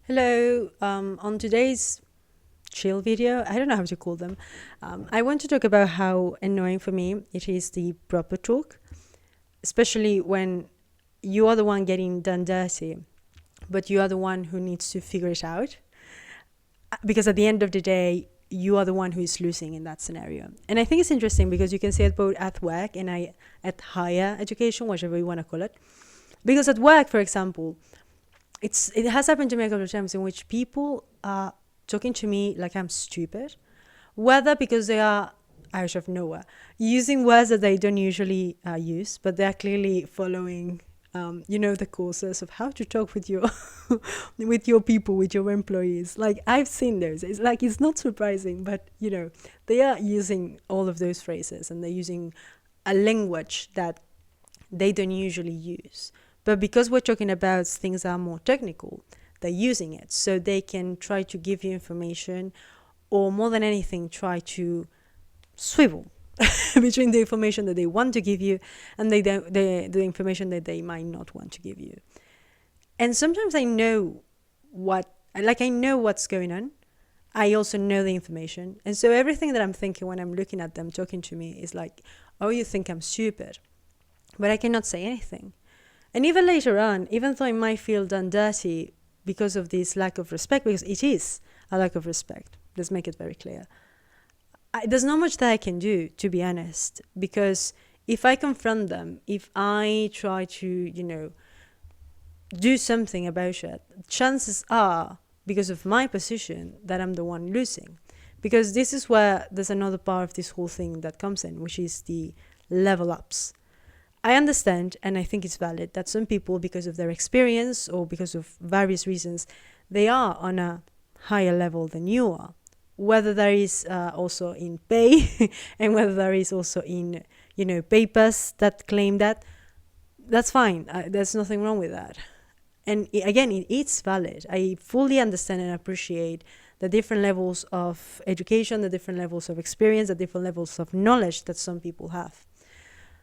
Hello. On today's chill video, I don't know how to call them. I want to talk about how annoying for me it is the proper talk, especially when you are the one getting done dirty, but you are the one who needs to figure it out. Because at the end of the day, you are the one who is losing in that scenario. And I think it's interesting because you can see it both at work and at higher education, whatever you want to call it. Because at work, for example, it has happened to me a couple of times in which people are talking to me like I'm stupid, whether because they are out of nowhere using words that they don't usually use, but they are clearly following, the courses of how to talk with your with your people, with your employees. Like I've seen those. It's not surprising, but they are using all of those phrases and they're using a language that they don't usually use. But because we're talking about things that are more technical, they're using it so they can try to give you information, or more than anything, try to swivel between the information that they want to give you and the information that they might not want to give you. And sometimes I know I know what's going on. I also know the information. And so everything that I'm thinking when I'm looking at them talking to me is like, oh, you think I'm stupid. But I cannot say anything. And even later on, even though I might feel done dirty because of this lack of respect, because it is a lack of respect, let's make it very clear. There's not much that I can do, to be honest, because if I confront them, if I try to, do something about it, chances are, because of my position, that I'm the one losing. Because this is where there's another part of this whole thing that comes in, which is the level ups. I understand, and I think it's valid, that some people, because of their experience or because of various reasons, they are on a higher level than you are. Whether there is also in pay and whether there is also in, papers that claim that, that's fine. There's nothing wrong with that. And again, it's valid. I fully understand and appreciate the different levels of education, the different levels of experience, the different levels of knowledge that some people have.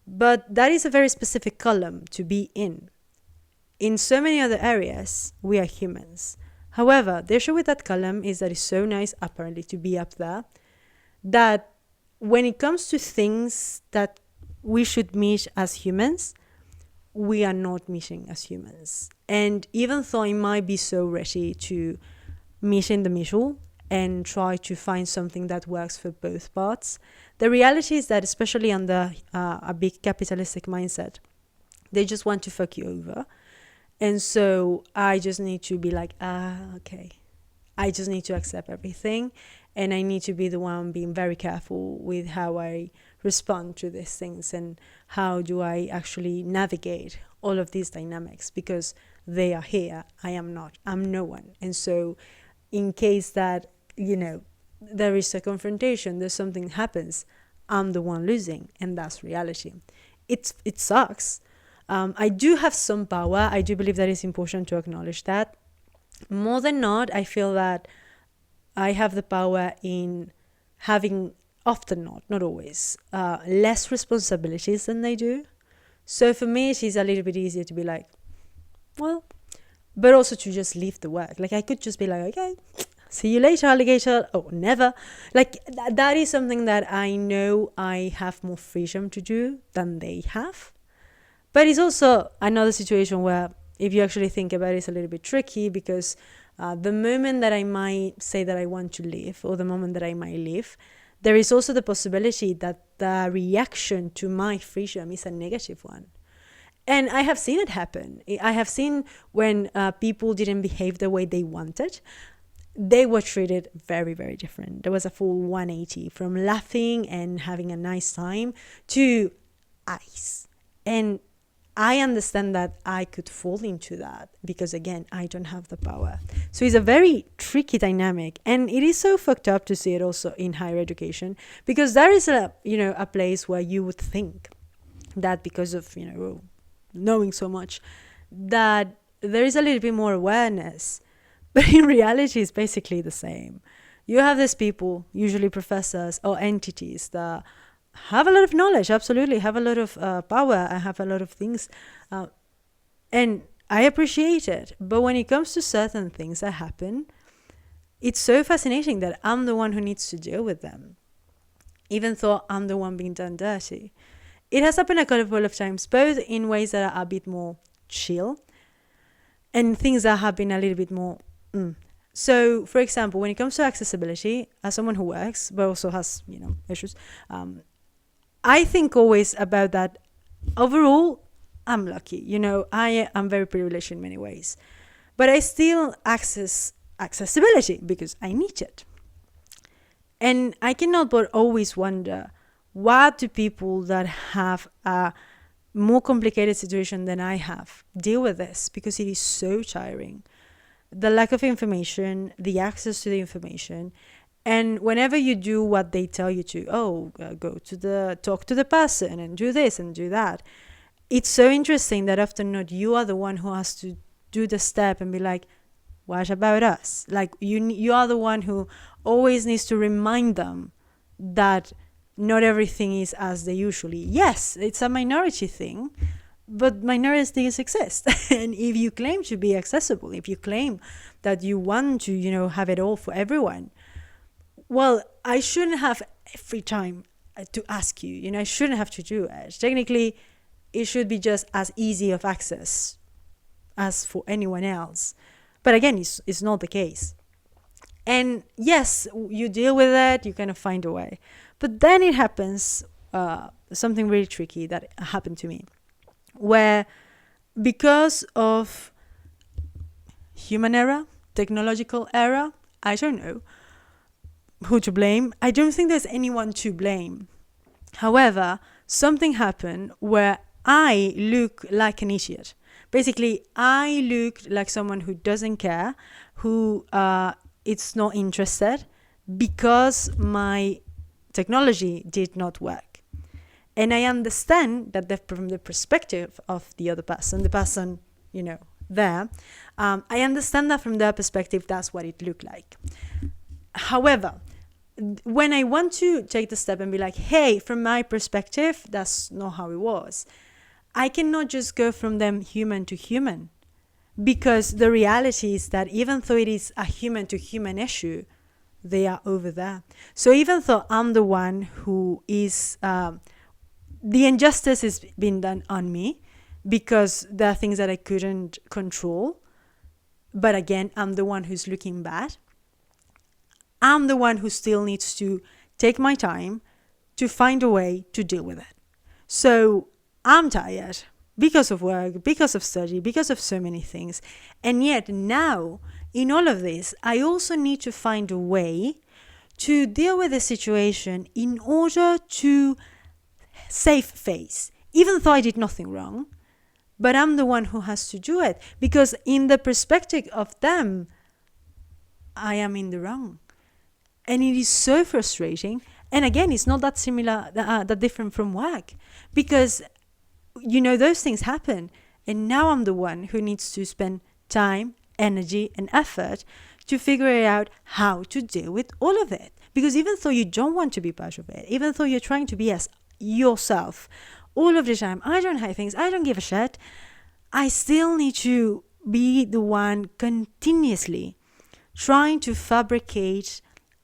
But that is a very specific column to be in. In so many other areas, we are humans. However, the issue with that column is that it's so nice, apparently, to be up there, that when it comes to things that we should meet as humans, we are not meeting as humans. And even though I might be so ready to meet in the middle and try to find something that works for both parts, the reality is that, especially under a big capitalistic mindset, they just want to fuck you over. And so I just need to be like, okay. I just need to accept everything. And I need to be the one being very careful with how I respond to these things and how do I actually navigate all of these dynamics, because they are here. I am not. I'm no one. And so in case that, there is a confrontation, there's something happens, I'm the one losing, and that's reality. It sucks. I do have some power. I do believe that it's important to acknowledge that. More than not, I feel that I have the power in having, often not always, less responsibilities than they do. So for me, it is a little bit easier to be like, well, but also to just leave the work. Like I could just be like, okay, see you later, alligator. Oh, never. Like that is something that I know I have more freedom to do than they have. But it's also another situation where, if you actually think about it, it's a little bit tricky, because the moment that I might say that I want to leave, or the moment that I might leave, there is also the possibility that the reaction to my freedom is a negative one. And I have seen it happen. I have seen when people didn't behave the way they wanted, they were treated very, very different. There was a full 180 from laughing and having a nice time to ice. And I understand that I could fall into that because, again, I don't have the power. So it's a very tricky dynamic. And it is so fucked up to see it also in higher education, because there is a place where you would think that because of, knowing so much, that there is a little bit more awareness. But in reality, it's basically the same. You have these people, usually professors or entities, that have a lot of knowledge, absolutely, have a lot of power, and have a lot of things. And I appreciate it. But when it comes to certain things that happen, it's so fascinating that I'm the one who needs to deal with them, even though I'm the one being done dirty. It has happened a couple of times, both in ways that are a bit more chill and things that have been a little bit more. So, for example, when it comes to accessibility, as someone who works but also has, issues, I think always about that. Overall, I'm lucky. I am very privileged in many ways, but I still access accessibility because I need it. And I cannot but always wonder, what do people that have a more complicated situation than I have deal with this? Because it is so tiring. The lack of information, the access to the information, and whenever you do what they tell you to, talk to the person and do this and do that, it's so interesting that often not you are the one who has to do the step and be like, what about us? Like you are the one who always needs to remind them that not everything is as they usually. Yes, it's a minority thing, but minorities exist. And if you claim to be accessible, if you claim that you want to, have it all for everyone, well, I shouldn't have every time to ask you, I shouldn't have to do it. Technically, it should be just as easy of access as for anyone else. But again, it's not the case. And yes, you deal with it, you kind of find a way. But then it happens, something really tricky that happened to me, where because of human error, technological error, I don't know who to blame. I don't think there's anyone to blame. However, something happened where I look like an idiot. Basically, I looked like someone who doesn't care, who is not interested, because my technology did not work. And I understand that from the perspective of the other person, the person, there, I understand that from their perspective, that's what it looked like. However, when I want to take the step and be like, hey, from my perspective, that's not how it was, I cannot just go from them human to human, because the reality is that even though it is a human to human issue, they are over there. So even though I'm the one who is, the injustice is being done on me because there are things that I couldn't control. But again, I'm the one who's looking bad. I'm the one who still needs to take my time to find a way to deal with it. So I'm tired because of work, because of study, because of so many things. And yet now, in all of this, I also need to find a way to deal with the situation in order to save face, even though I did nothing wrong. But I'm the one who has to do it, because in the perspective of them, I am in the wrong. And it is so frustrating. And again, it's not that similar, that different from work, because those things happen. And now I'm the one who needs to spend time, energy, and effort to figure out how to deal with all of it. Because even though you don't want to be part of it, even though you're trying to be as yourself all of the time, I don't hide things, I don't give a shit, I still need to be the one continuously trying to fabricate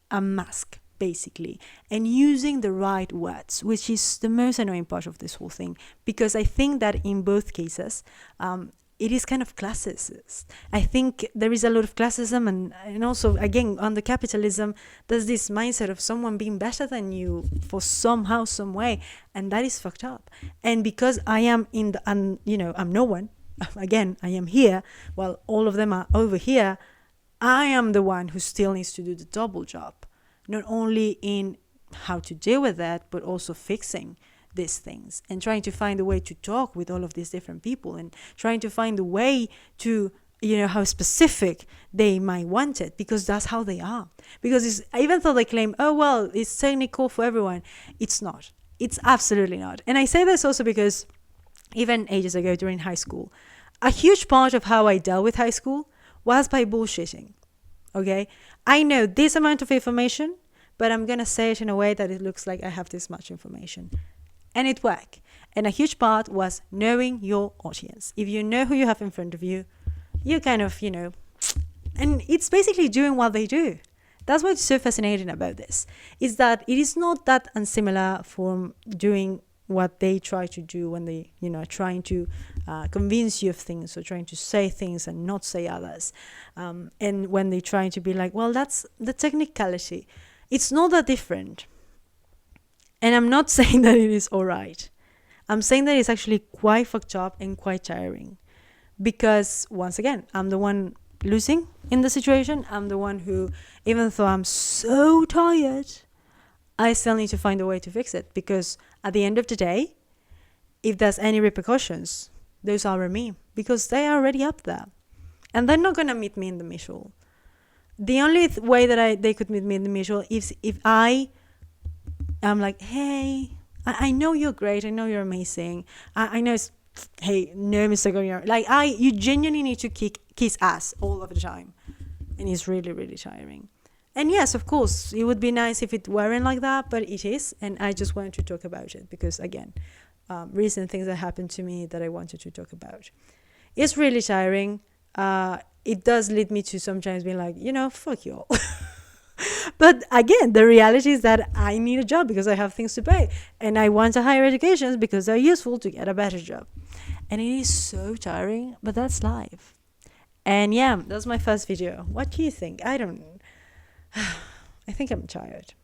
a mask, basically, and using the right words, which is the most annoying part of this whole thing, because I think that in both cases, it is kind of classist. I think there is a lot of classism, and also, again, under capitalism, there's this mindset of someone being better than you for somehow, some way, and that is fucked up. And because I am I'm no one, again, I am here, while all of them are over here, I am the one who still needs to do the double job, not only in how to deal with that, but also fixing these things and trying to find a way to talk with all of these different people and trying to find a way to, how specific they might want it, because that's how they are. Because even though they claim, oh, well, it's technical for everyone, it's not. It's absolutely not. And I say this also because even ages ago during high school, a huge part of how I dealt with high school was by bullshitting. Okay? I know this amount of information, but I'm going to say it in a way that it looks like I have this much information. and it worked. And a huge part was knowing your audience. If you know who you have in front of you, you kind of, and it's basically doing what they do. That's what's so fascinating about this, is that it is not that unsimilar from doing what they try to do when they, trying to convince you of things, or trying to say things and not say others. And when they try to be like, well, that's the technicality. It's not that different. And I'm not saying that it is all right. I'm saying that it's actually quite fucked up and quite tiring. Because, once again, I'm the one losing in the situation. I'm the one who, even though I'm so tired, I still need to find a way to fix it. Because at the end of the day, if there's any repercussions, those are on me. Because they are already up there. And they're not going to meet me in the middle. The only way that they could meet me in the middle is if I'm like, hey, I know you're great. I know you're amazing. I know it's, hey, no mistake on your, like, you genuinely need to kiss ass all of the time. And it's really, really tiring. And yes, of course, it would be nice if it weren't like that, but it is. And I just wanted to talk about it because, again, recent things that happened to me that I wanted to talk about. It's really tiring. It does lead me to sometimes being like, fuck you all. But again, the reality is that I need a job because I have things to pay. And I want a higher education because they're useful to get a better job. And it is so tiring, but that's life. And yeah, that's my first video. What do you think? I think I'm tired.